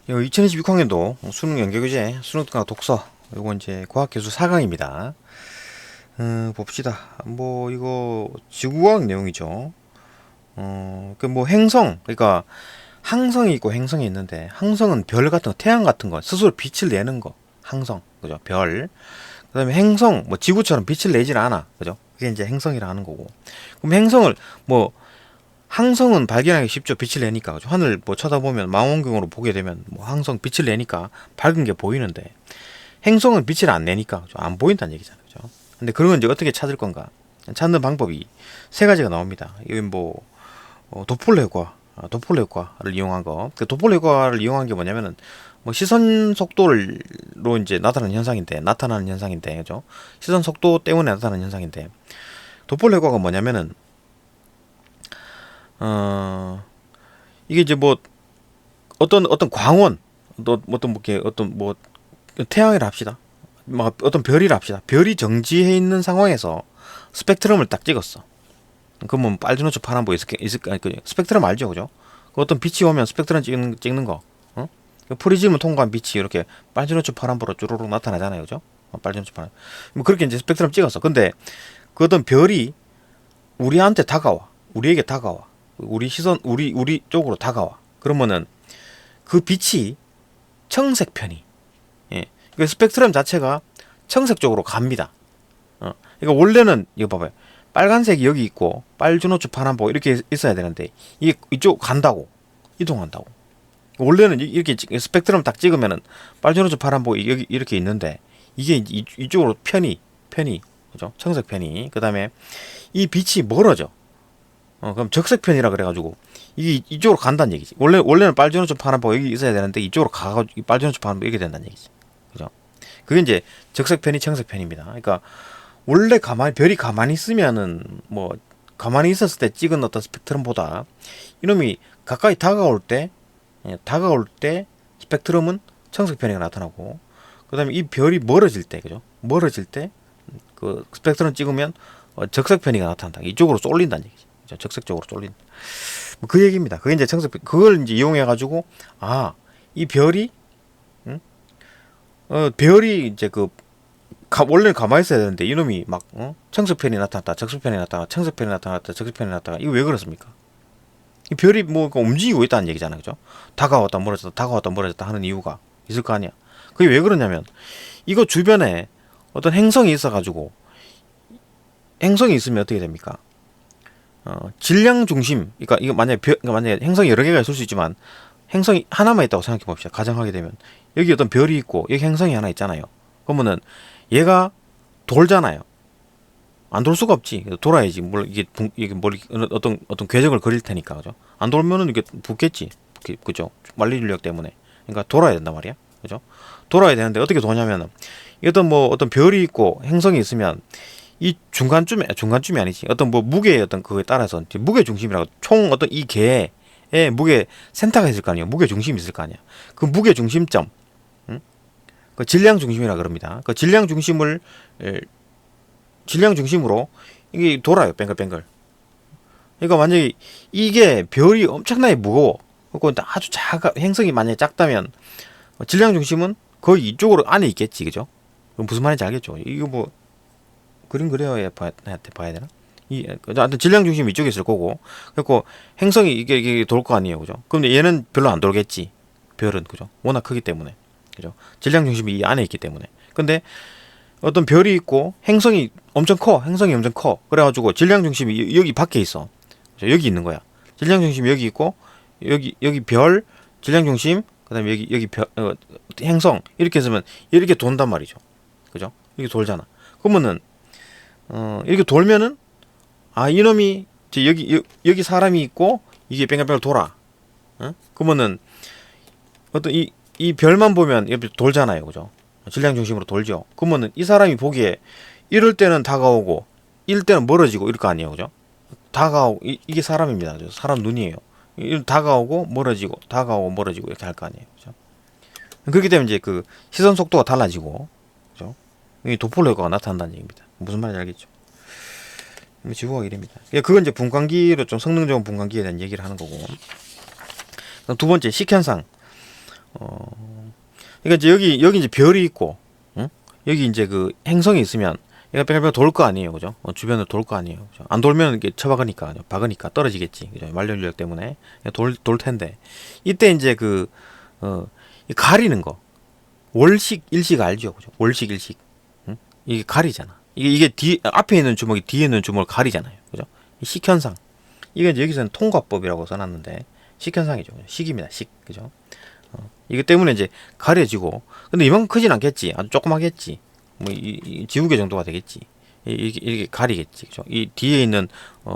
2026 학년도 수능 연계교재 수능과 독서 요거 이제 과학기술 4강입니다. 봅시다. 뭐 이거 지구과학 내용이죠. 그 뭐 행성, 그러니까 항성이 있고 행성이 있는데, 항성은 별 같은 거, 태양 같은 거 스스로 빛을 내는 거, 항성, 그죠? 별. 그다음에 행성, 뭐 지구처럼 빛을 내질 않아, 그죠? 그게 이제 행성이라 하는 거고. 그럼 행성을 뭐 항성은 발견하기 쉽죠. 빛을 내니까. 그죠? 하늘 뭐 쳐다보면 망원경으로 보게 되면 뭐 항성 빛을 내니까 밝은 게 보이는데, 행성은 빛을 안 내니까 그죠? 안 보인다는 얘기잖아요. 그죠? 근데 그런 건 이제 어떻게 찾을 건가? 찾는 방법이 세 가지가 나옵니다. 이게 뭐 도플러 효과, 도플러 효과를 이용한 거. 그 도플러 효과를 이용한 게 뭐냐면은 뭐 시선 속도로 이제 나타나는 현상인데, 그죠? 시선 속도 때문에 나타나는 현상인데, 도플러 효과가 뭐냐면은 어 이게 이제 뭐 어떤 광원, 어떤 뭐 이렇게 어떤 뭐 태양이라 합시다. 막 어떤 별이라 합시다. 별이 정지해 있는 상황에서 스펙트럼을 딱 찍었어. 그러면 빨주노초 파란보 있을까? 그 스펙트럼 알죠, 그죠? 그 어떤 빛이 오면 스펙트럼 찍는 거. 어? 그 프리즘을 통과한 빛이 이렇게 빨주노초 파란보로 쭈루룩 나타나잖아요, 그죠? 빨주노초 파란. 뭐 그렇게 이제 스펙트럼 찍었어. 근데 그 어떤 별이 우리한테 다가와, 우리에게 다가와, 우리 쪽으로 다가와. 그러면은 그 빛이 청색 편이, 예, 그 스펙트럼 자체가 청색 쪽으로 갑니다. 그러니까 원래는 이거 봐봐요. 빨간색이 여기 있고 빨주노초 파란보 이렇게 있어야 되는데 이게 이쪽 간다고, 이동한다고. 원래는 이렇게 스펙트럼 딱 찍으면은 빨주노초 파란보 여기 이렇게 있는데 이게 이쪽으로 편이, 그죠? 청색 편이. 그다음에 이 빛이 멀어져. 그럼 적색 편이라 그래가지고 이게 이쪽으로 간다는 얘기지. 원래는 빨주노초 파란보 여기 있어야 되는데 이쪽으로 가가지고 빨주노초 파란보 이렇게 된다는 얘기지. 그죠? 그게 이제 적색 편이, 청색 편입니다. 그러니까 원래 별이 가만히 있으면은 뭐 가만히 있었을 때 찍은 어떤 스펙트럼보다 이놈이 가까이 다가올 때 스펙트럼은 청색 편이가 나타나고, 그다음에 이 별이 멀어질 때, 그죠? 멀어질 때 그 스펙트럼 찍으면 적색 편이가 나타난다. 이쪽으로 쏠린다는 얘기지. 그죠? 적색 쪽으로 쏠린다. 뭐그 얘기입니다. 그게 이제 그걸 이제 이용해 가지고, 이 별이, 응? 별이 이제 원래는 가만히 있어야 되는데 이놈이 막 청색편이 나타났다, 적색편이 나타났다, 청색편이 나타났다, 적색편이 나타났다. 이거 왜 그렇습니까? 이 별이 뭐 움직이고 있다는 얘기잖아요, 그죠? 다가왔다 멀어졌다 하는 이유가 있을 거 아니야. 그게 왜 그러냐면 이거 주변에 어떤 행성이 있어가지고, 행성이 있으면 어떻게 됩니까? 질량 중심, 그러니까 이거 만약에 행성이 여러 개가 있을 수 있지만 행성이 하나만 있다고 생각해 봅시다. 가정하게 되면 여기 어떤 별이 있고 여기 행성이 하나 있잖아요. 그러면은 얘가 돌잖아요. 안 돌 수가 없지. 돌아야지. 이게 어떤 궤적을 그릴 테니까, 그죠? 안 돌면은 이게 붙겠지. 그죠? 만리인력 때문에. 그러니까 돌아야 된단 말이야. 그죠? 돌아야 되는데 어떻게 도냐면은 어떤 별이 있고 행성이 있으면 이 중간쯤이 아니지. 어떤 뭐 무게의 어떤 그거에 따라서 무게 중심이라고, 총 어떤 이 개의 무게 센터가 있을 거 아니에요. 무게 중심이 있을 거 아니야. 그 무게 중심점, 그 질량 중심이라 그럽니다. 그 질량 중심으로 이게 돌아요. 뱅글뱅글. 그러니까 만약에 이게 별이 엄청나게 무거워. 그리고 아주 행성이 만약에 작다면 질량 중심은 거의 이쪽으로 안에 있겠지, 그죠? 무슨 말인지 알겠죠? 이거 뭐 그림 그려야 봐야 되나? 하여튼 질량 중심이 이쪽에 있을 거고, 그리고 행성이 이게 돌 거 아니에요, 그죠? 그럼 얘는 별로 안 돌겠지. 별은, 그죠? 워낙 크기 때문에, 그죠? 질량 중심이 이 안에 있기 때문에. 근데 어떤 별이 있고 행성이 엄청 커. 그래가지고 질량 중심이 여기 밖에 있어. 여기 있는 거야. 질량 중심이 여기 있고, 여기 별 질량 중심, 그다음에 여기 행성 이렇게 했으면 이렇게 돈단 말이죠. 그죠? 이렇게 돌잖아. 그러면은 이렇게 돌면은 이놈이 이제 여기 사람이 있고 이게 뺑글뺑글 돌아. 그러면은 어떤 이 별만 보면 이렇게 돌잖아요, 그죠? 질량 중심으로 돌죠. 그러면은 이 사람이 보기에 이럴 때는 다가오고 이럴 때는 멀어지고 이럴 거 아니에요, 그죠? 다가오고 이게 사람입니다, 그죠? 사람 눈이에요. 다가오고 멀어지고 이렇게 할 거 아니에요, 그죠? 그렇기 때문에 이제 그 시선 속도가 달라지고, 그죠? 이 도플러 효과가 나타난다는 얘기입니다. 무슨 말인지 알겠죠? 지구가 이랍니다. 그건 이제 분광기로 좀 성능 좋은 분광기에 대한 얘기를 하는 거고. 두 번째 식현상. 그러니까 이제 여기 이제 별이 있고, 응? 여기 이제 그 행성이 있으면 얘가 뺑뺑뺑 돌 거 아니에요, 그죠? 주변을 돌 거 아니에요, 그죠? 안 돌면 이게 처박으니까, 박으니까 떨어지겠지, 그죠? 만료인력 때문에 돌 텐데 이때 이제 이 가리는 거, 월식 일식 알죠, 그죠? 월식 일식, 응? 이게 가리잖아. 이게 앞에 있는 주먹이 뒤에 있는 주먹을 가리잖아요, 그죠? 이 식현상. 이게 이제 여기서는 통과법이라고 써놨는데 식현상이죠, 그죠? 식입니다, 식, 그죠? 이것 때문에 이제 가려지고, 근데 이만큼 크진 않겠지. 아주 조그마겠지. 뭐, 이 지우개 정도가 되겠지. 이렇게 가리겠지. 그죠? 이 뒤에 있는,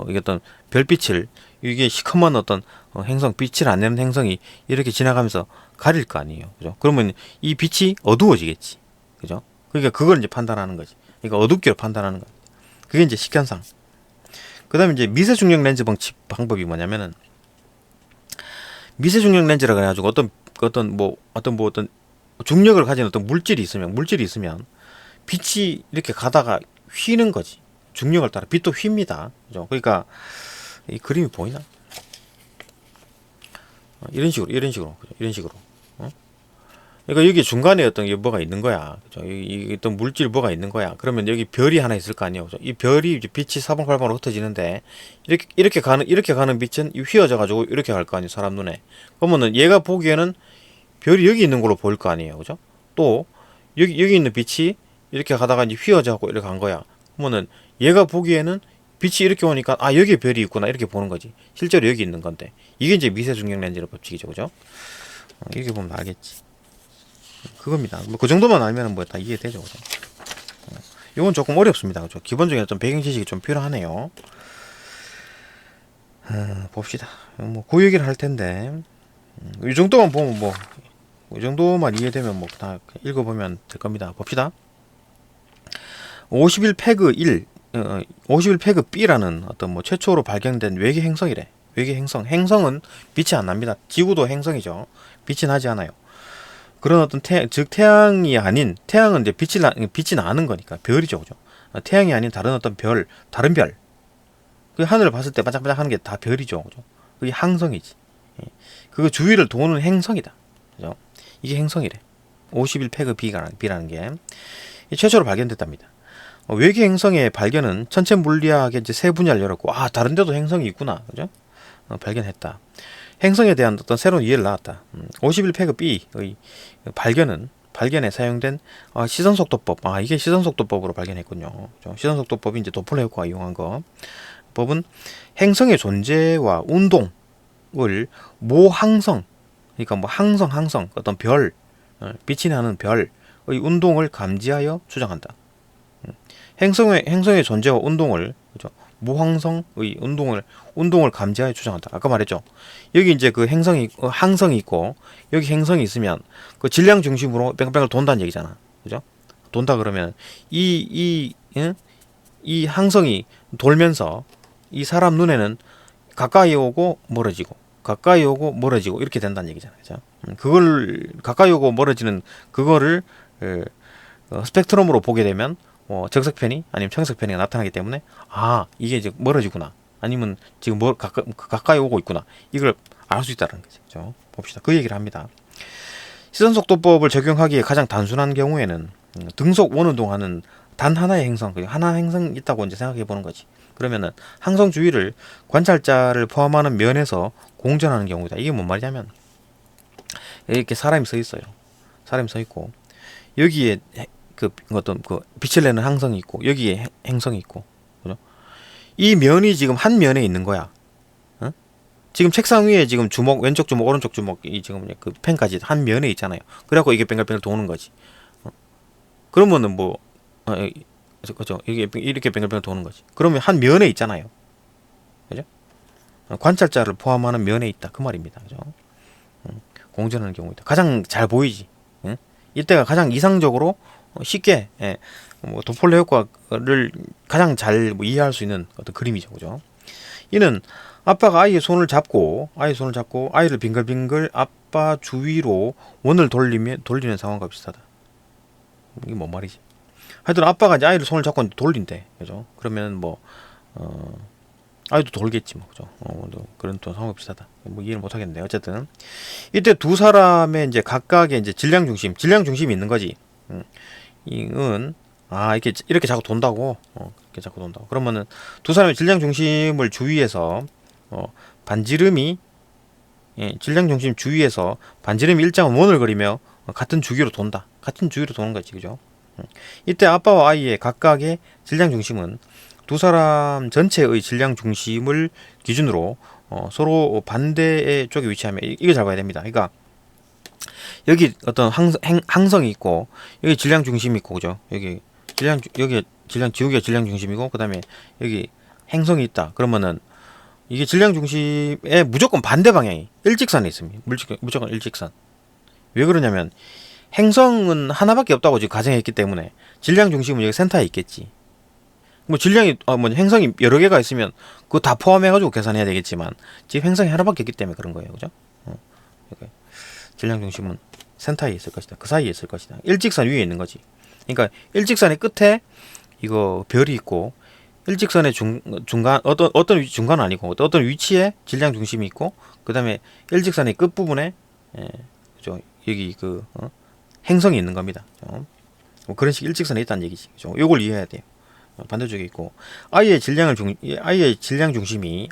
이게 어떤 별빛을, 이게 시커먼 어떤 행성, 빛을 안 내는 행성이 이렇게 지나가면서 가릴 거 아니에요. 그죠? 그러면 이 빛이 어두워지겠지. 그죠? 그러니까 그걸 이제 판단하는 거지. 그러니까 어둡게 판단하는 거. 그게 이제 식현상. 그 다음에 이제 미세 중력 렌즈 방법이 뭐냐면은, 미세 중력 렌즈라 그래가지고 어떤 중력을 가진 어떤 물질이 있으면 빛이 이렇게 가다가 휘는 거지. 중력을 따라 빛도 휩니다. 그죠? 그러니까 이 그림이 보이나? 이런 식으로, 그죠? 이런 식으로. 그러니까 여기 중간에 어떤 게 뭐가 있는 거야. 그죠? 이 어떤 물질 뭐가 있는 거야. 그러면 여기 별이 하나 있을 거 아니에요. 그죠? 이 별이 이제 빛이 사방팔방으로 흩어지는데 이렇게 가는 빛은 휘어져 가지고 이렇게 갈 거 아니에요. 사람 눈에. 그러면은 얘가 보기에는 별이 여기 있는 걸로 보일 거 아니에요. 그죠? 또 여기 있는 빛이 이렇게 가다가 이제 휘어져 갖고 이렇게 간 거야. 그러면은 얘가 보기에는 빛이 이렇게 오니까 아, 여기에 별이 있구나 이렇게 보는 거지. 실제로 여기 있는 건데. 이게 이제 미세 중력 렌즈의 법칙이죠. 그죠? 이렇게 보면 알겠지. 그겁니다. 뭐 그 정도만 알면 뭐 다 이해되죠. 그죠? 이건 조금 어렵습니다. 그죠? 기본적인 어떤 배경 지식이 좀 필요하네요. 봅시다. 뭐 그 얘기를 할 텐데 이 정도만 보면 이 정도만 이해되면 뭐 다 읽어보면 될 겁니다. 봅시다. 51 패그 1, 51 패그 B라는 어떤 뭐 최초로 발견된 외계 행성이래. 외계 행성은 빛이 안 납니다. 지구도 행성이죠. 빛이 나지 않아요. 그런 어떤 즉 태양이 아닌, 태양은 이제 빛이 나는 거니까 별이죠, 그죠? 태양이 아닌 다른 어떤 다른 별. 그 하늘을 봤을 때 반짝반짝하는 게 다 별이죠, 그죠? 그게 항성이지. 그 주위를 도는 행성이다, 그죠? 이게 행성이래. 51 패그 B라는 게 최초로 발견됐답니다. 외계 행성의 발견은 천체 물리학의 이제 새 분야를 열었고, 아, 다른 데도 행성이 있구나, 그죠? 발견했다. 행성에 대한 어떤 새로운 이해를 낳았다. 51 패그 B의 발견에 사용된 시선속도법. 아, 이게 시선속도법으로 발견했군요. 시선속도법이 이제 도플러 효과가 이용한 거. 법은 행성의 존재와 운동을 모항성, 그러니까 뭐 항성 어떤 별, 빛이 나는 별의 운동을 감지하여 추정한다. 행성의 존재와 운동을, 그죠? 모항성의 운동을 감지하여 추정한다. 아까 말했죠. 여기 이제 그 항성이 있고 여기 행성이 있으면 그 질량 중심으로 뺑뺑을 돈다는 얘기잖아. 그죠? 돈다 그러면 이 항성이 돌면서 이 사람 눈에는 가까이 오고 멀어지고 이렇게 된다는 얘기잖아요. 그죠? 그걸 가까이 오고 멀어지는 그거를 스펙트럼으로 보게 되면 적색편이 아니면 청색편이 나타나기 때문에 아, 이게 이제 멀어지구나, 아니면 지금 가까이 오고 있구나, 이걸 알 수 있다는 거죠. 그죠? 봅시다. 그 얘기를 합니다. 시선속도법을 적용하기에 가장 단순한 경우에는 등속 원운동하는 단 하나의 행성, 하나 행성 있다고 이제 생각해 보는 거지. 그러면은 항성 주위를 관찰자를 포함하는 면에서 공전하는 경우다. 이게 뭔 말이냐면 이렇게 사람이 서 있어요. 사람이 서 있고 여기에 어떤 빛을 내는 항성이 있고 여기에 행성이 있고, 그죠? 이 면이 지금 한 면에 있는 거야. 어? 지금 책상 위에 지금 주먹, 왼쪽 주먹, 오른쪽 주먹이 지금 그 펜까지 한 면에 있잖아요. 그래갖고 이게 뱅글뱅글 도는 거지. 그러면은 그죠? 이렇게 뱅글뱅글 도는 거지. 그러면 한 면에 있잖아요. 그죠? 관찰자를 포함하는 면에 있다. 그 말입니다. 그죠? 공전하는 경우이다. 가장 잘 보이지. 이때가 가장 이상적으로 쉽게 도플러 효과를 가장 잘 이해할 수 있는 어떤 그림이죠, 그죠? 이는 아빠가 아이의 손을 잡고 아이를 빙글빙글 아빠 주위로 원을 돌리는 상황과 비슷하다. 이게 뭔 말이지? 하여튼 아빠가 이제 아이를 손을 잡고 돌린대, 그죠? 그러면 아이도 돌겠지 뭐 그죠. 그런 또 상황이 비슷하다. 뭐 이해를 못 하겠는데 어쨌든 이때 두 사람의 이제 각각의 이제 질량 중심이 있는 거지. 이은 이렇게 자꾸 돈다고. 이렇게 자꾸 돈다고. 그러면은 두 사람의 질량 중심을 주위에서 반지름이 질량 중심 주위에서 반지름이 일정한 원을 그리며 같은 주기로 돈다. 같은 주기로 도는 거지, 그죠? 이때 아빠와 아이의 각각의 질량 중심은 두 사람 전체의 질량 중심을 기준으로 서로 반대의 쪽에 위치하면 이거 잘 봐야 됩니다. 그러니까 여기 어떤 항성이 있고 여기 질량 중심이 있고 그죠? 여기 지구가 질량 중심이고 그다음에 여기 행성이 있다. 그러면은 이게 질량 중심의 무조건 반대 방향이 일직선에 있습니다. 무조건 일직선. 왜 그러냐면 행성은 하나밖에 없다고 지금 가정했기 때문에 질량 중심은 여기 센터에 있겠지. 뭐 질량이 행성이 여러 개가 있으면 그거 다 포함해가지고 계산해야 되겠지만 지금 행성이 하나밖에 없기 때문에 그런 거예요, 그죠? 질량 중심은 센터에 있을 것이다. 그 사이에 있을 것이다. 일직선 위에 있는 거지. 그러니까 일직선의 끝에 이거 별이 있고 일직선의 중간 어떤 중간은 아니고 어떤 위치에 질량 중심이 있고 그다음에 일직선의 끝 부분에 그죠? 여기 행성이 있는 겁니다. 뭐 그런 식 일직선에 있다는 얘기지. 그죠? 요걸 이해해야 돼요. 반대쪽에 있고 아이의 질량 중심이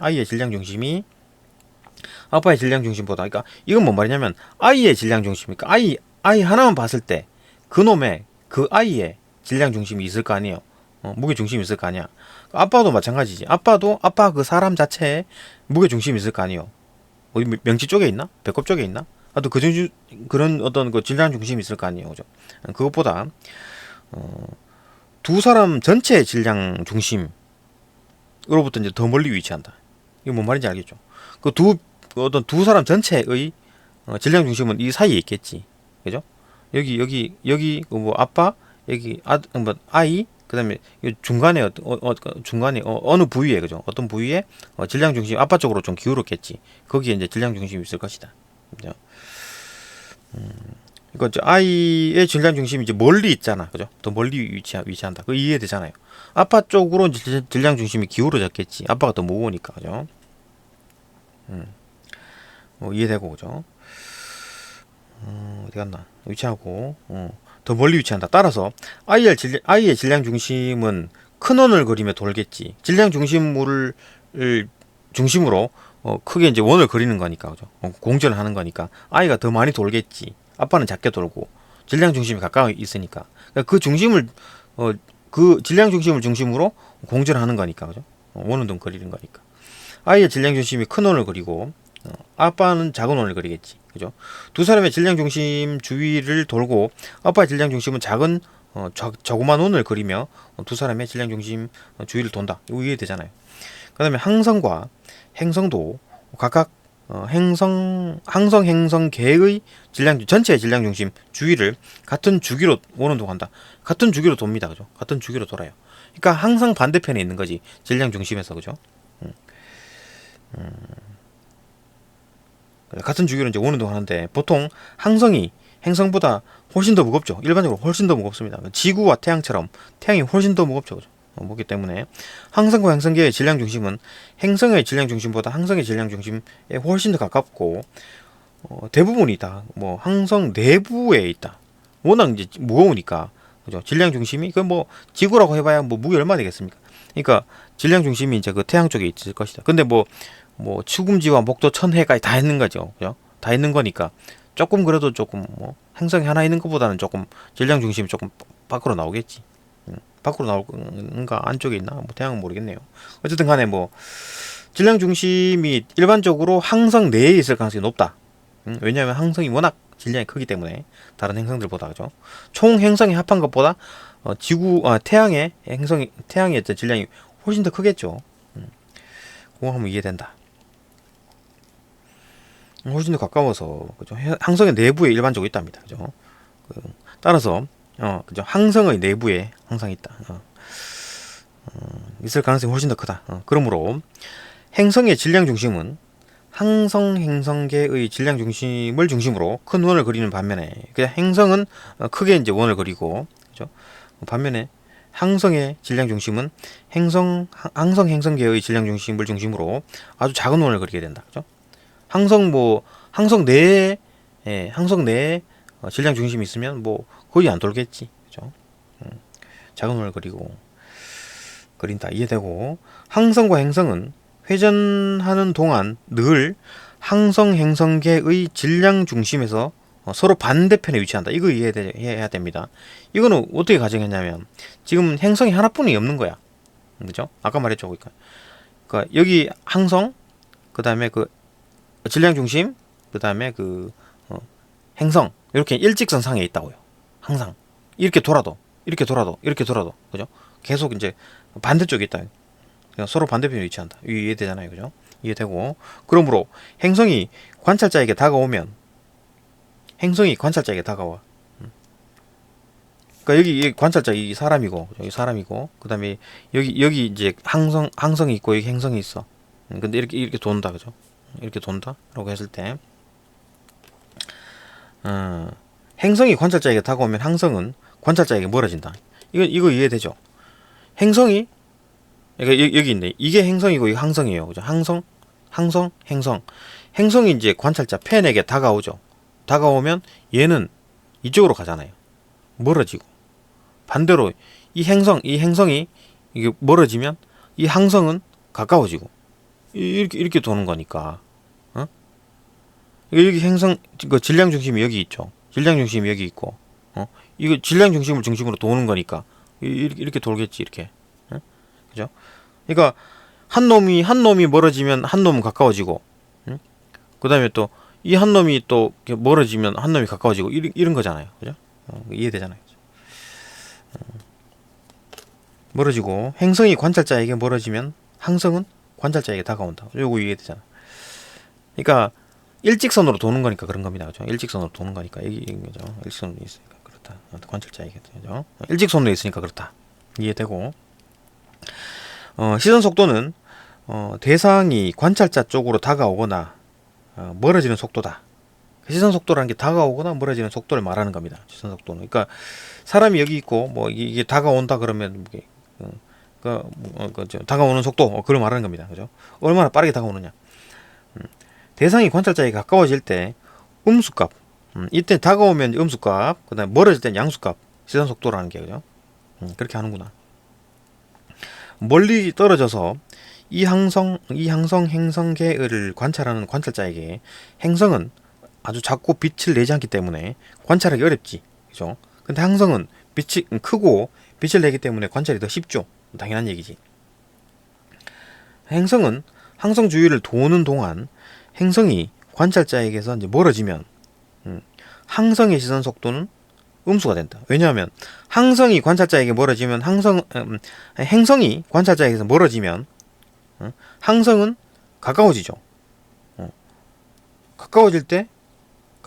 아빠의 질량 중심보다 그러니까 이건 뭔 말이냐면 아이의 질량 중심이니까 아이 하나만 봤을 때 그놈의 그 아이의 질량 중심이 있을 거 아니에요. 무게 중심이 있을 거 아니야. 아빠도 마찬가지지. 아빠 그 사람 자체에 무게 중심이 있을 거 아니에요. 어디 명치 쪽에 있나? 배꼽 쪽에 있나? 또 그런 어떤 그 질량 중심이 있을 거 아니에요. 그죠? 그것보다 두 사람 전체의 질량 중심으로부터 이제 더 멀리 위치한다. 이게 뭔 말인지 알겠죠? 어떤 두 사람 전체의 질량 중심은 이 사이에 있겠지. 그죠? 여기 뭐 아빠, 여기 아이, 그다음에 중간에 중간에 어느 부위에 그죠? 어떤 부위에 질량 중심 아빠 쪽으로 좀 기울었겠지. 거기에 이제 질량 중심이 있을 것이다. 그죠? 이거 아이의 질량 중심이 이제 멀리 있잖아, 그죠? 더 멀리 위치한다. 그 이해되잖아요. 아빠 쪽으로 질량 중심이 기울어졌겠지. 아빠가 더 무거우니까, 그죠? 이해되고, 그죠? 어디 갔나? 위치하고, 더 멀리 위치한다. 따라서 아이의 질량 중심은 큰 원을 그리며 돌겠지. 질량 중심물을 중심으로 크게 이제 원을 그리는 거니까, 그죠? 공전을 하는 거니까 아이가 더 많이 돌겠지. 아빠는 작게 돌고 질량 중심이 가까이 있으니까 그러니까 그 질량 중심을 중심으로 공전하는 거니까, 그죠? 원은 좀 그리는 거니까 아이의 질량 중심이 큰 원을 그리고 아빠는 작은 원을 그리겠지, 그죠? 두 사람의 질량 중심 주위를 돌고 아빠의 질량 중심은 작은 조그만 원을 그리며 두 사람의 질량 중심 주위를 돈다. 이거 이해되잖아요. 그 다음에 항성과 행성도 각각 행성계의 전체의 질량 중심 주위를 같은 주기로 오는 동안다. 같은 주기로 돕니다, 그죠? 같은 주기로 돌아요. 그러니까 항상 반대편에 있는 거지, 질량 중심에서, 그죠? 같은 주기로 이제 오는 동안인데 보통 항성이 행성보다 훨씬 더 무겁죠. 일반적으로 훨씬 더 무겁습니다. 지구와 태양처럼 태양이 훨씬 더 무겁죠, 그죠? 무겁기 때문에 항성과 행성계의 질량 중심은 행성의 질량 중심보다 항성의 질량 중심에 훨씬 더 가깝고 대부분이 다 뭐 항성 내부에 있다. 워낙 이제 무거우니까, 그죠? 질량 중심이 뭐 지구라고 해봐야 뭐 무게 얼마 되겠습니까? 그러니까 질량 중심이 이제 그 태양 쪽에 있을 것이다. 근데 뭐 축음지와 목도 천해까지 다 있는 거죠, 그죠? 다 있는 거니까 조금 그래도 조금 뭐 행성이 하나 있는 것보다는 조금 질량 중심이 조금 밖으로 나오겠지. 밖으로 나올건가 안쪽에 있나 뭐 태양은 모르겠네요. 어쨌든 간에 뭐 질량 중심이 일반적으로 항성 내에 있을 가능성이 높다. 왜냐하면 항성이 워낙 질량이 크기 때문에 다른 행성들보다, 그죠? 총 행성이 합한 것보다 태양의 어떤 질량이 훨씬 더 크겠죠. 그거 하면 이해된다. 훨씬 더 가까워서, 그죠? 항성의 내부에 일반적으로 있답니다, 그죠? 따라서 그죠? 항성의 내부에 항상 있다. 있을 가능성이 훨씬 더 크다. 그러므로 행성의 질량 중심은 행성계의 질량 중심을 중심으로 큰 원을 그리는 반면에 그냥 행성은 크게 이제 원을 그리고, 그죠? 반면에 항성의 질량 중심은 항성 행성계의 질량 중심을 중심으로 아주 작은 원을 그리게 된다. 그죠? 항성 내에 항성 내에 질량 중심이 있으면 뭐 거의 안 돌겠지. 그죠? 작은 원을 그린다. 이해되고, 항성과 행성은 회전하는 동안 늘 항성 행성계의 질량 중심에서 서로 반대편에 위치한다. 이거 이해해야 됩니다. 이거는 어떻게 가정했냐면, 지금 행성이 하나뿐이 없는 거야. 그죠? 아까 말했죠. 그러니까 여기 항성, 그 다음에 그 질량 중심, 그 다음에 그 행성, 이렇게 일직선 상에 있다고요. 항상 이렇게 돌아도 그죠? 계속 이제 반대쪽에 있다. 그냥 서로 반대편에 위치한다. 이해되잖아요. 그죠? 이해되고, 그러므로 행성이 관찰자에게 다가와. 그러니까 여기 관찰자 이 사람이고, 여기 사람이고, 그다음에 여기 이제 항성이 있고 여기 행성이 있어. 근데 이렇게 돈다. 그죠? 이렇게 돈다라고 했을 때, 행성이 관찰자에게 다가오면 항성은 관찰자에게 멀어진다. 이거 이해되죠? 행성이, 그러니까 여기 있네. 이게 행성이고 이게 항성이에요. 그죠? 행성. 행성이 이제 관찰자 펜에게 다가오죠. 다가오면 얘는 이쪽으로 가잖아요. 멀어지고, 반대로 이 행성이 이게 멀어지면 이 항성은 가까워지고, 이렇게 도는 거니까. 여기 행성 그 질량 중심이 여기 있죠. 질량 중심이 여기 있고, 이거 질량 중심을 중심으로 도는 거니까 이렇게 돌겠지. 이렇게. 그죠? 그러니까 한 놈이 멀어지면 한 놈은 가까워지고, 그 다음에 또 이 한 놈이 또 멀어지면 한 놈이 가까워지고, 이런 거잖아요. 그죠? 이해되잖아요. 멀어지고, 행성이 관찰자에게 멀어지면 항성은 관찰자에게 다가온다. 요거 이해되잖아. 그러니까 일직선으로 도는 거니까 그런 겁니다. 그죠? 일직선으로 도는 거니까 이거죠. 일직선으로 있으니까 그렇다. 관찰자에게. 그죠? 일직선으로 있으니까 그렇다. 이해되고, 시선 속도는 대상이 관찰자 쪽으로 다가오거나 멀어지는 속도다. 시선 속도라는 게 다가오거나 멀어지는 속도를 말하는 겁니다. 시선 속도는. 그러니까 사람이 여기 있고 뭐 이게 다가온다 그러면 다가오는 속도, 그걸 말하는 겁니다. 그죠? 얼마나 빠르게 다가오느냐. 대상이 관찰자에게 가까워질 때 음수값, 이때 다가오면 음수값, 그다음에 멀어질 땐 양수값, 시선 속도라는 게. 그죠? 그렇게 하는구나. 멀리 떨어져서 이 항성 행성계를 관찰하는 관찰자에게 행성은 아주 작고 빛을 내지 않기 때문에 관찰하기 어렵지. 그죠? 근데 항성은 빛이 크고 빛을 내기 때문에 관찰이 더 쉽죠. 당연한 얘기지. 행성은 항성 주위를 도는 동안 행성이 관찰자에게서 이제 멀어지면 항성의 시선 속도는 음수가 된다. 왜냐하면 항성이 관찰자에게 멀어지면 행성이 관찰자에게서 멀어지면 항성은 가까워지죠. 가까워질 때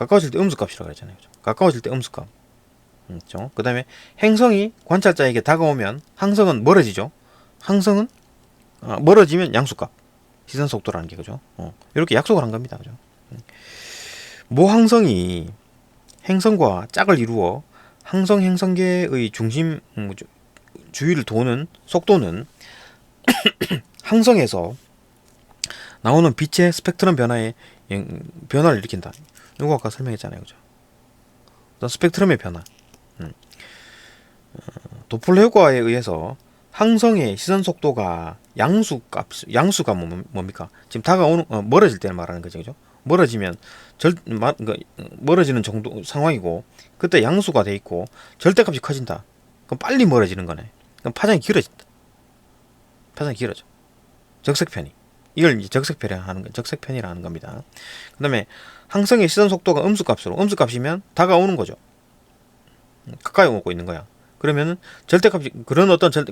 음수값이라고 그랬잖아요. 그죠? 가까워질 때 음수값. 그렇죠? 그 다음에 행성이 관찰자에게 다가오면 항성은 멀어지죠. 항성은 멀어지면 양수값. 시선 속도라는 게. 그죠? 이렇게 약속을 한 겁니다. 그죠? 모항성이 행성과 짝을 이루어 항성 행성계의 중심 주위를 도는 속도는 항성에서 나오는 빛의 스펙트럼 변화를 일으킨다. 이거 아까 설명했잖아요. 그죠? 스펙트럼의 변화. 도플러 효과에 의해서 항성의 시선 속도가 양수가 뭡니까? 지금 다가오는 멀어질 때를 말하는 거죠. 그죠? 멀어지면 멀어지는 정도 상황이고, 그때 양수가 돼 있고 절대값이 커진다. 그럼 빨리 멀어지는 거네. 그럼 파장이 길어진다. 파장이 길어져. 적색편이. 이걸 이제 적색편이라 하는 겁니다. 그 다음에 항성의 시선 속도가 음수값이면 다가오는 거죠. 가까이 오고 있는 거야. 그러면은 절대값이,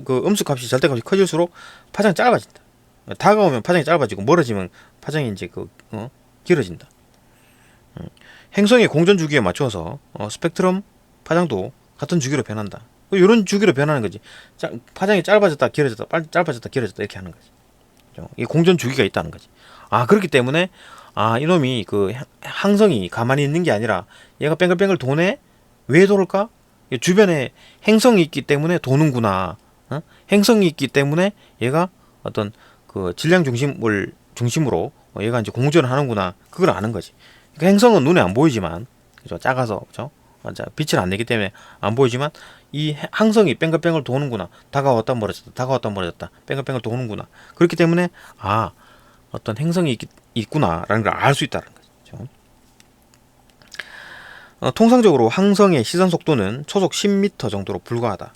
음수값이 절대값이 커질수록 파장이 짧아진다. 다가오면 파장이 짧아지고 멀어지면 파장이 이제 길어진다. 행성의 공전 주기에 맞춰서 스펙트럼 파장도 같은 주기로 변한다. 이런 주기로 변하는 거지. 파장이 짧아졌다 길어졌다, 짧아졌다 길어졌다 이렇게 하는 거지. 이 공전 주기가 있다는 거지. 그렇기 때문에 이놈이 항성이 가만히 있는 게 아니라 얘가 뱅글뱅글 도네. 왜 도를까? 주변에 행성이 있기 때문에 도는구나. 행성이 있기 때문에 얘가 어떤 그 질량 중심으로 얘가 이제 공전을 하는구나. 그걸 아는 거지. 그러니까 행성은 눈에 안 보이지만, 그죠? 작아서, 그죠? 맞아. 빛을 안 내기 때문에 안 보이지만 이 항성이 뺑글뺑글 도는구나. 다가왔다 멀어졌다. 다가왔다 멀어졌다. 뺑글뺑글 도는구나. 그렇기 때문에 어떤 행성이 있구나라는 걸 알 수 있다는 거죠. 통상적으로 항성의 시선 속도는 초속 10m 정도로 불과하다.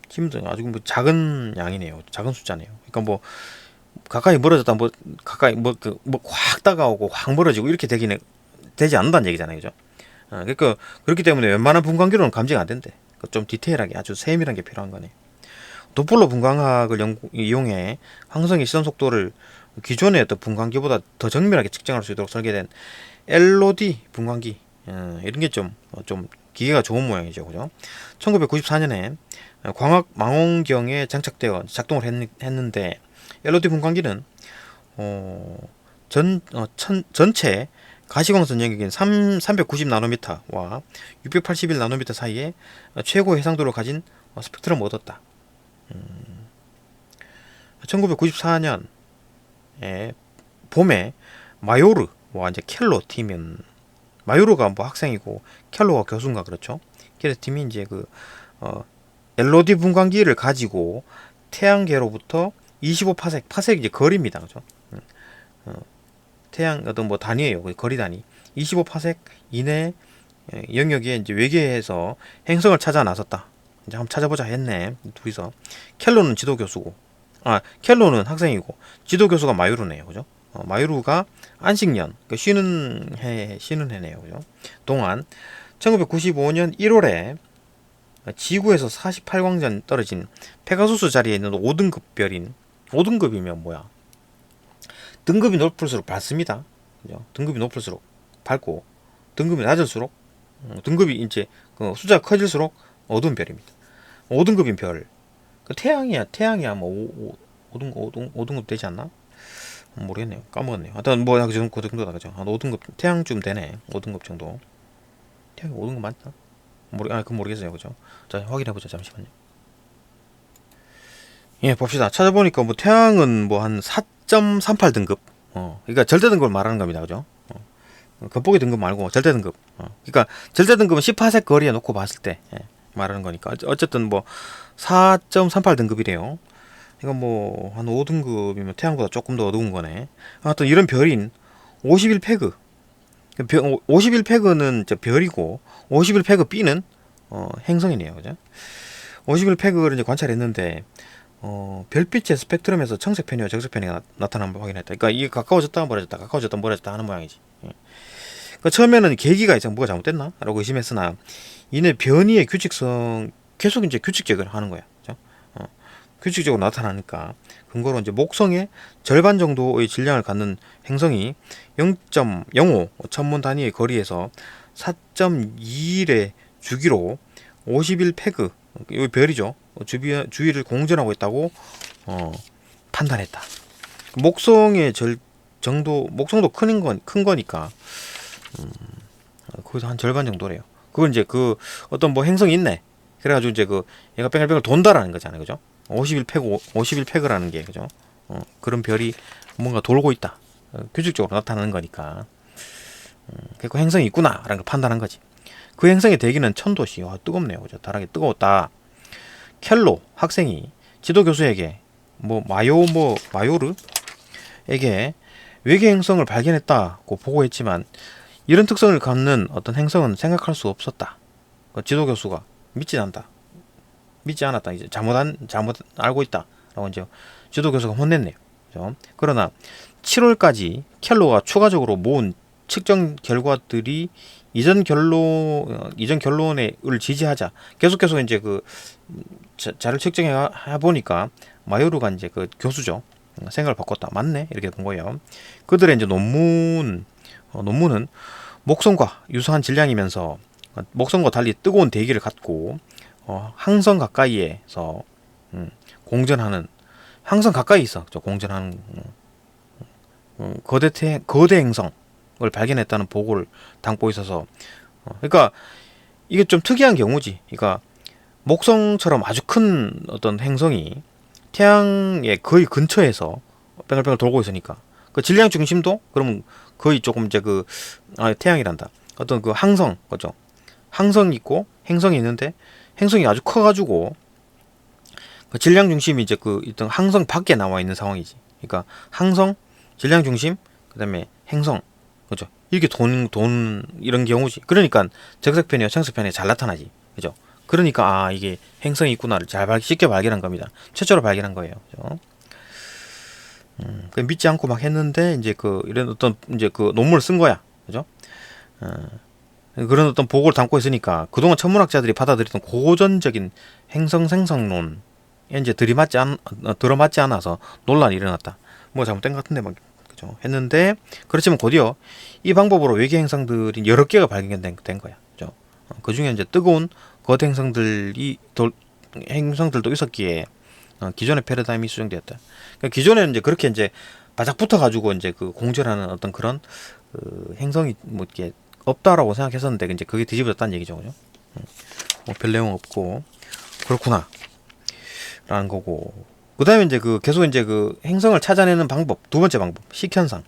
10m 아주 뭐 작은 양이네요. 작은 숫자네요. 그러니까 뭐 가까이 멀어졌다, 뭐 가까이 확 다가오고 확 멀어지고 이렇게 되지 않는다는 얘기잖아요, 그죠? 그러니까 그렇기 때문에 웬만한 분광기로는 감지가 안 된대. 좀 디테일하게 아주 세밀한 게 필요한 거네. 도플러 분광학을 이용해 항성의 시선 속도를 기존의 어떤 분광기보다 더 정밀하게 측정할 수 있도록 설계된 LOD 분광기, 이런 게 좀 기계가 좋은 모양이죠, 그죠? 1994년에 광학 망원경에 장착되어 작동을 했는데 LOD 분광기는 전체 가시광선 영역인 390 나노미터와 681 나노미터 사이에 최고 해상도를 가진 스펙트럼을 얻었다. 1994년 봄에 마요르와 이제 켈로 팀은, 마요르가 뭐 학생이고 켈로가 교수인가 그렇죠. 그래서 팀이 이제 LOD 분광기를 가지고 태양계로부터 25파섹, 파섹이 이제 거리입니다, 그죠? 태양 어떤 뭐 단위예요, 거리 단위. 25파섹 이내 영역에 이제 외계에서 행성을 찾아 나섰다. 이제 한번 찾아보자 했네, 둘이서. 켈로는 지도 교수고, 켈로는 학생이고 지도 교수가 마유루네요, 그죠? 마유루가 안식년, 쉬는 해네요, 그죠? 동안 1995년 1월에 지구에서 48광년 떨어진 페가수스 자리에 있는 5등급 별인, 5등급이면 뭐야? 등급이 높을수록 밝습니다. 그죠? 등급이 높을수록 밝고, 등급이 낮을수록, 등급이 이제 숫자가 커질수록 어두운 별입니다. 5등급인 별. 태양이야 뭐 5등급 되지 않나? 모르겠네요. 까먹었네요. 하여튼 뭐 그 정도다, 그죠? 한 5등급, 태양쯤 되네. 5등급 정도. 태양이 5등급 맞나? 그건 모르겠어요, 그죠? 자, 확인해보자, 잠시만요. 예, 봅시다. 찾아보니까 뭐 태양은 뭐 한 4.38등급. 그러니까 절대 등급을 말하는 겁니다, 그죠? 겉보기 등급 말고 절대 등급. 그러니까 절대 등급은 18색 거리에 놓고 봤을 때 말하는 거니까. 어쨌든 뭐 4.38등급이래요. 그러니까 뭐 한 5등급이면 태양보다 조금 더 어두운 거네. 하여튼 이런 별인 51페그. 51페그는 별이고 51페그 B는 행성이네요, 그죠? 51페그를 이제 관찰했는데 별빛의 스펙트럼에서 청색 편이와 적색 편이가 나타나는 걸 확인했다. 그러니까 이게 가까워졌다 멀어졌다, 가까워졌다 멀어졌다 하는 모양이지. 그러니까 처음에는 계기가 이상 뭐가 잘못됐나? 라고 의심했으나 이내 변이의 규칙성 계속 이제 규칙적으로 하는 거야. 그죠? 규칙적으로 나타나니까 근거로 이제 목성의 절반 정도의 질량을 갖는 행성이 0.05 천문 단위의 거리에서 4.21의 주기로 51페그, 이 별이죠, 주위를 공전하고 있다고 판단했다. 목성의 목성도 큰 거니까 거기서 한 절반 정도래요. 그건 이제 어떤 뭐 행성이 있네. 그래가지고 이제 얘가 뺑글뺑글 돈다라는 거잖아요, 그죠? 51페그라는 게, 그죠? 그런 별이 뭔가 돌고 있다. 규칙적으로 나타나는 거니까. 그 행성이 있구나라는 걸 판단한 거지. 그 행성의 대기는 1000도씨. 와, 뜨겁네요, 그죠? 다르게 뜨거웠다. 켈로 학생이 지도 교수에게 마요르에게 외계 행성을 발견했다고 보고했지만 이런 특성을 갖는 어떤 행성은 생각할 수 없었다. 지도 교수가 믿지 않았다. 이제 잘못 알고 있다라고 이제 지도 교수가 혼냈네요. 그죠? 그러나 7월까지 켈로가 추가적으로 모은 측정 결과들이 이전 결론을 지지하자 계속해서 이제 자를 측정해 보니까 마요루가 이제 교수죠. 생각을 바꿨다. 맞네, 이렇게 본 거예요. 그들의 이제 논문은 목성과 유사한 질량이면서 목성과 달리 뜨거운 대기를 갖고 항성 가까이에서 공전하는, 항성 가까이 있어 공전하는 거대 행성을 발견했다는 보고를 담고 있어서, 그러니까 이게 좀 특이한 경우지. 그러니까 목성처럼 아주 큰 어떤 행성이 태양의 거의 근처에서 뱅글뱅글 돌고 있으니까 그 질량 중심도 그러면 거의 조금 이제 태양이란다. 어떤 그 항성 그죠? 항성이 있고 행성이 있는데 행성이 아주 커가지고 그 질량 중심이 이제 그 어떤 항성 밖에 나와 있는 상황이지. 그러니까 항성, 질량 중심, 그다음에 행성, 그죠? 이렇게 도는 이런 경우지. 그러니까 적색편이와 청색편에 잘 나타나지, 그죠? 그러니까 아 이게 행성이 있구나를 쉽게 발견한 겁니다. 최초로 발견한 거예요, 그죠? 그 믿지 않고 막 했는데 이제 그 이런 어떤 이제 그 논문을 쓴 거야, 그죠? 어, 그런 어떤 보고를 담고 있으니까 그동안 천문학자들이 받아들이던 고전적인 행성 생성론 이제 들어맞지 않아서 논란이 일어났다. 뭐 잘못된 것 같은데 막 그죠? 했는데 그렇지만 곧이어 이 방법으로 외계 행성들이 여러 개가 발견된 거야. 그죠? 그 중에 이제 뜨거운 거대 행성들도 있었기에 기존의 패러다임이 수정되었다. 그러니까 기존에는 이제 그렇게 이제 바짝 붙어가지고 이제 그 공전하는 어떤 그런 그 행성이 뭐 이렇게 없다라고 생각했었는데 이제 그게 뒤집어졌다는 얘기죠, 그죠? 뭐별 내용 없고 그렇구나. 라는 거고. 그 다음에 이제 그 계속 이제 그 행성을 찾아내는 방법, 두 번째 방법, 식현상.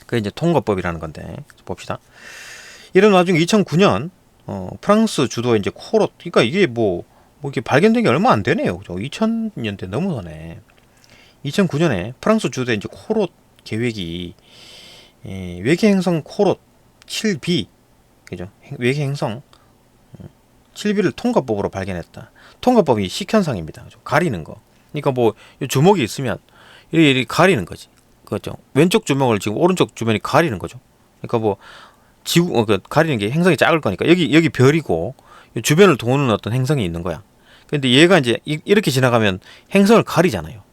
그게 이제 통과법이라는 건데, 봅시다. 이런 와중에 2009년, 프랑스 주도의 이제 코롯, 그러니까 이게 뭐 이게 발견된 게 얼마 안 되네요. 그죠? 2000년대 넘어서네. 2009년에 프랑스 주도의 이제 코롯 계획이, 외계 행성 코롯 7b, 그죠? 외계 행성 7b를 통과법으로 발견했다. 통과법이 식현상입니다. 가리는 거. 그러니까 뭐 주먹이 있으면 이렇게 가리는 거지. 그렇죠. 왼쪽 주먹을 지금 오른쪽 주변이 가리는 거죠. 그러니까 뭐 지구 가리는 게 행성이 작을 거니까 여기 별이고 주변을 도는 어떤 행성이 있는 거야. 근데 얘가 이제 이렇게 지나가면 행성을 가리잖아요.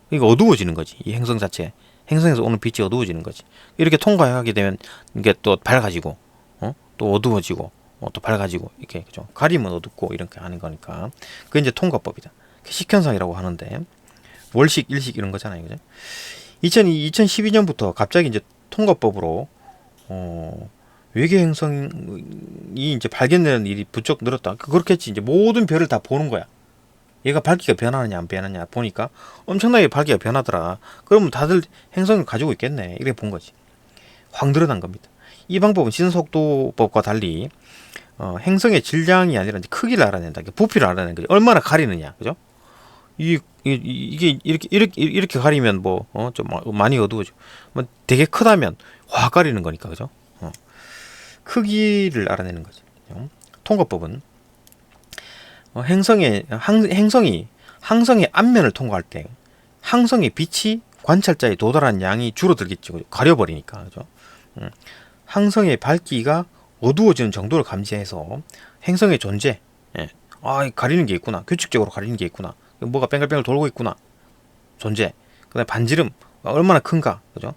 그러니까 어두워지는 거지. 이 행성 자체. 행성에서 오는 빛이 어두워지는 거지. 이렇게 통과하게 되면 이게 또 밝아지고 또 어두워지고 또 밝아지고 이렇게 그죠. 가리면 어둡고 이렇게 하는 거니까 그게 이제 통과법이다. 식현상이라고 하는데 월식, 일식 이런 거잖아요, 그죠? 2012년부터 갑자기 이제 통과법으로 외계 행성이 이제 발견되는 일이 부쩍 늘었다. 그렇겠지. 이제 모든 별을 다 보는 거야. 얘가 밝기가 변하느냐 안 변하느냐 보니까 엄청나게 밝기가 변하더라. 그러면 다들 행성을 가지고 있겠네. 이렇게 본 거지. 확 늘어난 겁니다. 이 방법은 시선속도법과 달리 행성의 질량이 아니라 이제 크기를 알아낸다. 부피를 알아내는 거죠. 얼마나 가리느냐, 그죠? 이게 이렇게 가리면 좀 많이 어두워져. 뭐 되게 크다면 확 가리는 거니까, 그죠? 크기를 알아내는 거지. 통과법은 행성이 항성의 앞면을 통과할 때 항성의 빛이 관찰자에 도달한 양이 줄어들겠죠. 가려버리니까, 그죠? 항성의 밝기가 어두워지는 정도를 감지해서 행성의 존재, 가리는 게 있구나. 규칙적으로 가리는 게 있구나. 뭐가 뱅글뱅글 돌고 있구나. 존재. 그다음에 반지름 얼마나 큰가, 그죠?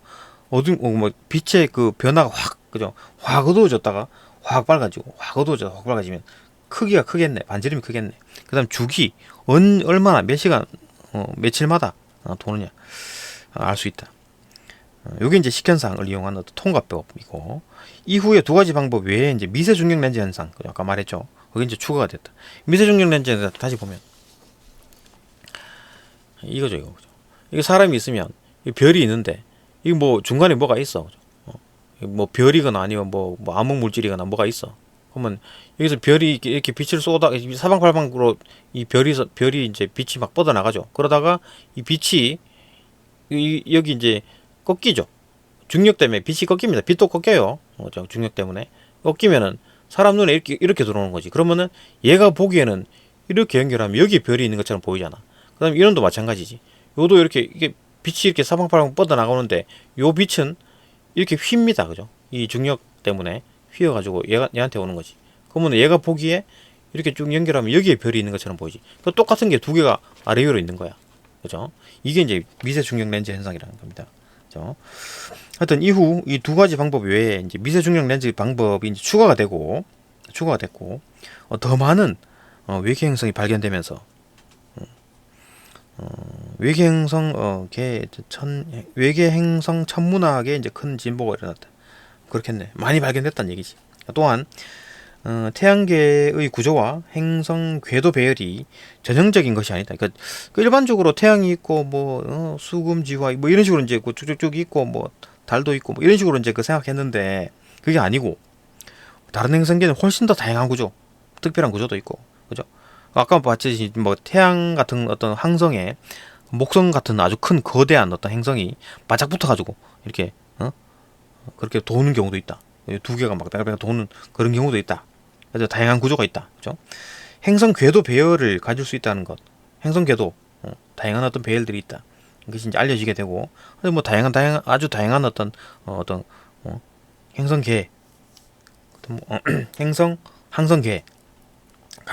빛의 그 변화가 그죠? 확 어두워졌다가 확 밝아지고, 확 어두워졌다가 확 밝아지면 크기가 크겠네. 반지름이 크겠네. 그다음 주기 얼마나 몇 시간, 며칠마다 도느냐 알 수 있다. 요게 이제 식현상을 이용한 어떤 통과법이고, 이후에 두 가지 방법 외에 이제 미세 중력 렌즈 현상, 아까 말했죠. 그게 이제 추가가 됐다. 미세 중력 렌즈에서 다시 보면 이거죠, 이거. 이게 사람이 있으면 별이 있는데 이게 뭐 중간에 뭐가 있어, 뭐 별이거나 아니면 뭐 암흑 물질이거나 뭐가 있어. 그러면 여기서 별이 이렇게 빛을 쏟아 사방팔방으로 이 별이 이제 빛이 막 뻗어 나가죠. 그러다가 이 빛이 여기 이제 꺾이죠. 중력 때문에 빛이 꺾입니다. 빛도 꺾여요. 중력 때문에 꺾이면은 사람 눈에 이렇게 들어오는 거지. 그러면은 얘가 보기에는 이렇게 연결하면 여기에 별이 있는 것처럼 보이잖아. 그다음에 이런도 마찬가지지. 요도 이게 빛이 이렇게 사방팔방 뻗어 나가는데 요 빛은 이렇게 휩니다, 그죠? 이 중력 때문에 휘어가지고 얘한테 오는 거지. 그러면 얘가 보기에 이렇게 쭉 연결하면 여기에 별이 있는 것처럼 보이지. 그 똑같은 게 두 개가 아래 위로 있는 거야, 그죠? 이게 이제 미세 중력 렌즈 현상이라는 겁니다. 그죠? 하여튼 이후 이 두 가지 방법 외에 이제 미세 중력 렌즈 방법이 이제 추가가 됐고 더 많은 외계 행성이 발견되면서 외계 행성 외계 행성 천문학에 이제 큰 진보가 일어났다. 그렇겠네. 많이 발견됐다는 얘기지. 또한 태양계의 구조와 행성 궤도 배열이 전형적인 것이 아니다. 그러니까 그 일반적으로 태양이 있고 뭐 수금지화 뭐 이런 식으로 이제 그 쭉쭉쭉 있고 뭐 달도 있고 뭐 이런 식으로 이제 그 생각했는데 그게 아니고 다른 행성계는 훨씬 더 다양한 구조, 특별한 구조도 있고, 그죠? 아까 봤듯이 뭐 태양 같은 어떤 항성에 목성 같은 아주 큰 거대한 어떤 행성이 바짝 붙어가지고 이렇게 그렇게 도는 경우도 있다. 두 개가 막 빼가빼가 도는 그런 경우도 있다. 그래서 다양한 구조가 있다. 그죠? 행성 궤도 배열을 가질 수 있다는 것. 행성 궤도 다양한 어떤 배열들이 있다. 이것이 이제 알려지게 되고, 뭐 아주 다양한 어떤 어떤 행성계, 행성 항성계가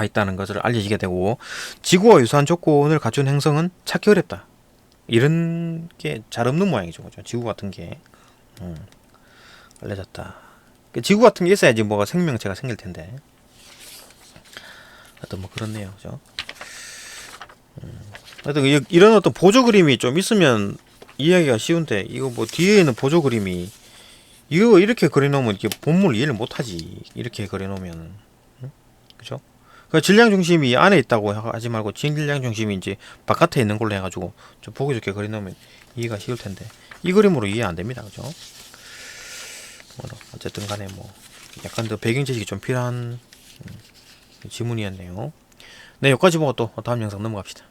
있다는 것을 알려지게 되고, 지구와 유사한 조건을 갖춘 행성은 찾기 어렵다. 이런 게 잘 없는 모양이죠, 그죠? 지구 같은 게 알려졌다. 지구 같은 게 있어야지 뭐가 생명체가 생길 텐데. 하여튼 뭐 그렇네요, 그죠? 하여튼 이런 어떤 보조 그림이 좀 있으면 이해하기가 쉬운데 이거 뭐 뒤에 있는 보조 그림이 이거 이렇게 그려놓으면 이게 본물 이해를 못하지. 이렇게 그려놓으면 그죠? 그 질량 중심이 안에 있다고 하지 말고 질량 중심이 이제 바깥에 있는 걸로 해가지고 좀 보기 좋게 그려놓으면 이해가 쉬울 텐데 이 그림으로 이해 안 됩니다, 그죠? 뭐 어쨌든 간에 뭐 약간 더 배경 지식이 좀 필요한 지문이었네요. 네, 여기까지 보고 또 다음 영상 넘어갑시다.